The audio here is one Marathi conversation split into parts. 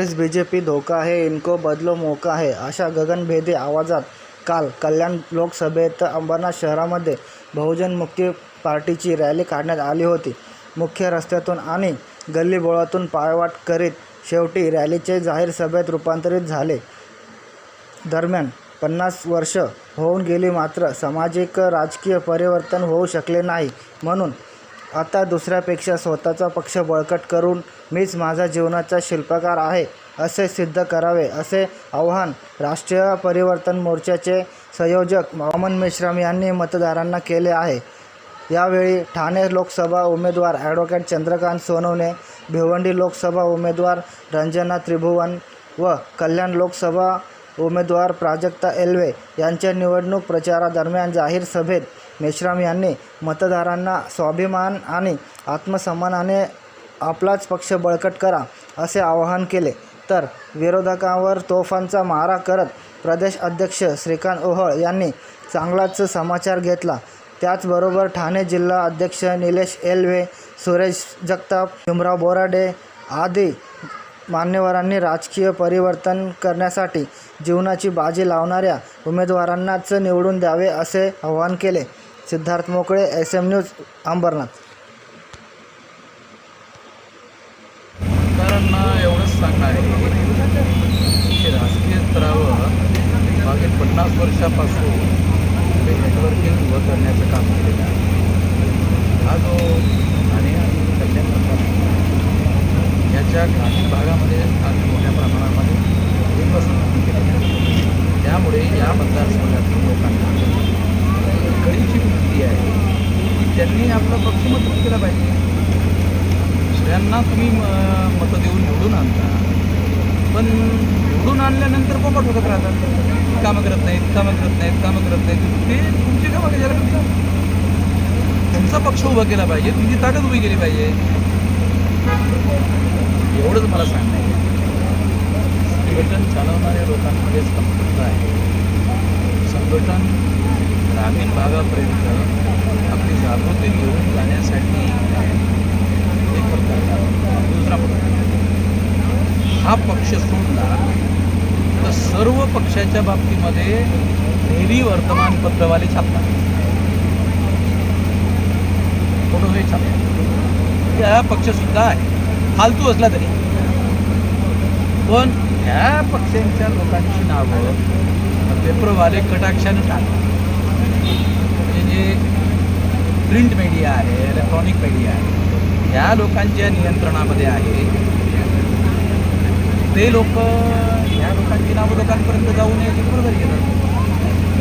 काँग्रेस बीजेपी धोका है, इनको बदलो मौका है, अशा गगनभेदी आवाजात काल कल्याण लोकसभेत अंबरनाथ शहरामध्ये बहुजन मुक्ती पार्टीची रॅली काढण्यात आली होती. मुख्य रस्त्यातून आणि गल्लीबोळातून पायवाट करीत शेवटी रॅलीचे जाहीर सभेत रूपांतरित झाले. दरम्यान 50 वर्ष होऊन गेली मात्र सामाजिक राजकीय परिवर्तन होऊ शकले नाही. म्हणून आता दुसऱ्यापेक्षा स्वतःचा पक्ष बळकट करून मीच माझा जीवनाचा शिल्पकार आहे असे सिद्ध करावे असे आवाहन राष्ट्रीय परिवर्तन मोर्चाचे संयोजक वामन मेश्राम यांनी मतदारांना केले आहे. यावेळी ठाणे लोकसभा उमेदवार ॲडव्होकेट चंद्रकांत सोनवणे, भिवंडी लोकसभा उमेदवार रंजना त्रिभुवन व कल्याण लोकसभा उमेदवार प्राजक्ता एल्वे यांच्या निवडणूक प्रचारादरम्यान जाहीर सभेत मेश्राम यांनी मतदारांना स्वाभिमान आणि आत्मसन्मानाने आपलाच पक्ष बळकट करा असे आवाहन केले. तर विरोधकांवर तोफांचा मारा करत प्रदेश अध्यक्ष श्रीकांत ओहळ यांनी चांगलाच समाचार घेतला. त्याचबरोबर ठाणे जिल्हा अध्यक्ष निलेश एल्वे, सुरेश जगताप, भीमराव बोराडे आदी मान्यवरांनी राजकीय परिवर्तन करण्यासाठी जीवनाची बाजी लावणाऱ्या उमेदवारांनाच निवडून द्यावे असे आवाहन केले. सिद्धार्थ मोकळे, SM न्यूज, अंबरनाथ. सरकारांना एवढंच सांगणं आहे की राजकीय स्तरावर मागील 50 वर्षापासून नेटवर्किंग उभं करण्याचं काम केलेलं आहे. हा जो ठाणे आणि कल्याण याच्या ग्रामीण भागामध्ये आज मोठ्या प्रमाणामध्ये आधीपासून केलेलं आहे. त्यामुळे या मतदारसंघातील लोकांना कळीची वृत्ती आहे की त्यांनी आपला पक्ष मजबूत केला पाहिजे. दुसऱ्यांना तुम्ही मतं देऊन निवडून आणता, पण निवडून आणल्यानंतर पोपट होत राहतात. कामं करत नाहीत. ते तुमची कामं कशाला करतात? तुमचा पक्ष उभा केला पाहिजे, तुमची ताकद उभी केली पाहिजे. एवढंच मला सांगणं आहे. संघटन चालवणाऱ्या लोकांमध्येच कमतरता आहे. संघटन ग्रामीण भागापर्यंत आपली जागृती घेऊन जाण्यासाठी एक प्रकार. दुसरा प्रकार, हा पक्ष सोडला तर सर्व पक्षाच्या बाबतीमध्ये डेली वर्तमानपत्रवाले छापतात, फोटो हे छापतात. हा पक्षसुद्धा आहे, फालतू असला तरी, पण ह्या पक्षांच्या लोकांची नावं पेपरवाले कटाक्षाने टाकतात. म्हणजे जे प्रिंट मीडिया आहे, इलेक्ट्रॉनिक मीडिया आहे, ह्या लोकांच्या नियंत्रणामध्ये आहे. ते लोक ह्या लोकांची नावं लोकांपर्यंत जाऊ नये याची खबरदारी घेतात.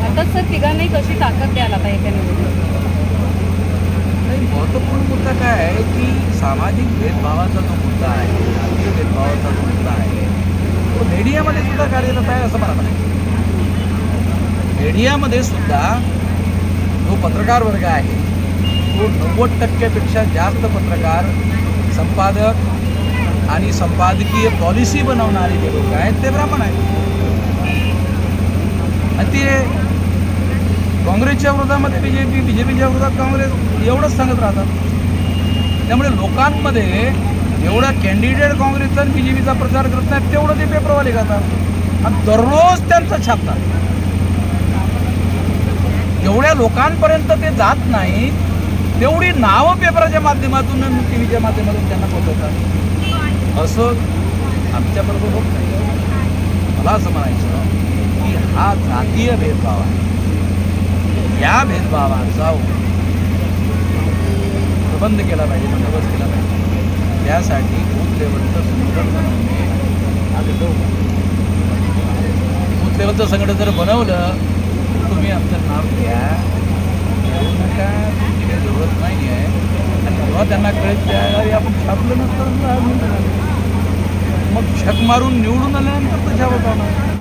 आता सर तिघांनाही कशी ताकद द्यायला पाहिजे त्या निवडणुकीत? महत्त्वपूर्ण मुद्दा काय आहे की सामाजिक भेदभावाचा जो मुद्दा आहे, जातीय भेदभावाचा जो मुद्दा आहे, तो मीडियामध्ये सुद्धा कार्यरत आहे असं मला म्हणायचं. मीडियामध्ये सुद्धा जो पत्रकार वर्ग आहे तो 90% जास्त पत्रकार, संपादक आणि संपादकीय पॉलिसी बनवणारे जे लोक आहेत ते ब्राह्मण आहेत. आणि ते काँग्रेसच्या विरोधामध्ये बीजेपीच्या विरोधात काँग्रेस एवढंच सांगत राहतात. त्यामुळे लोकांमध्ये एवढा कॅन्डिडेट काँग्रेसचा आणि बीजेपीचा प्रचार करत नाहीत तेवढं ते पेपरवाले करतात आणि दररोज त्यांचं छापतात. जेवढ्या लोकांपर्यंत ते जात नाहीत तेवढी नावं पेपराच्या माध्यमातून, TV च्या माध्यमातून त्यांना पोहोचवतात. असं आमच्याबरोबर होत नाही. मला असं म्हणायचं की हा जातीय भेदभाव आहे. या भेदभावाचा प्रबंध केला पाहिजे, बंदोबस्त केला पाहिजे. त्यासाठी बूथ लेवलचं संघटन बनवणे आलेलं. बूथ लेवलचं संघटन जर बनवलं तुम्ही आमचं नाव घ्या, घेऊ नका, तुमची काही जरूरत नाही आहे. आणि जेव्हा त्यांना कळत त्यावेळी आपण छापलं नसतं, मग छक मारून निवडून आल्यानंतर तर छापत आला.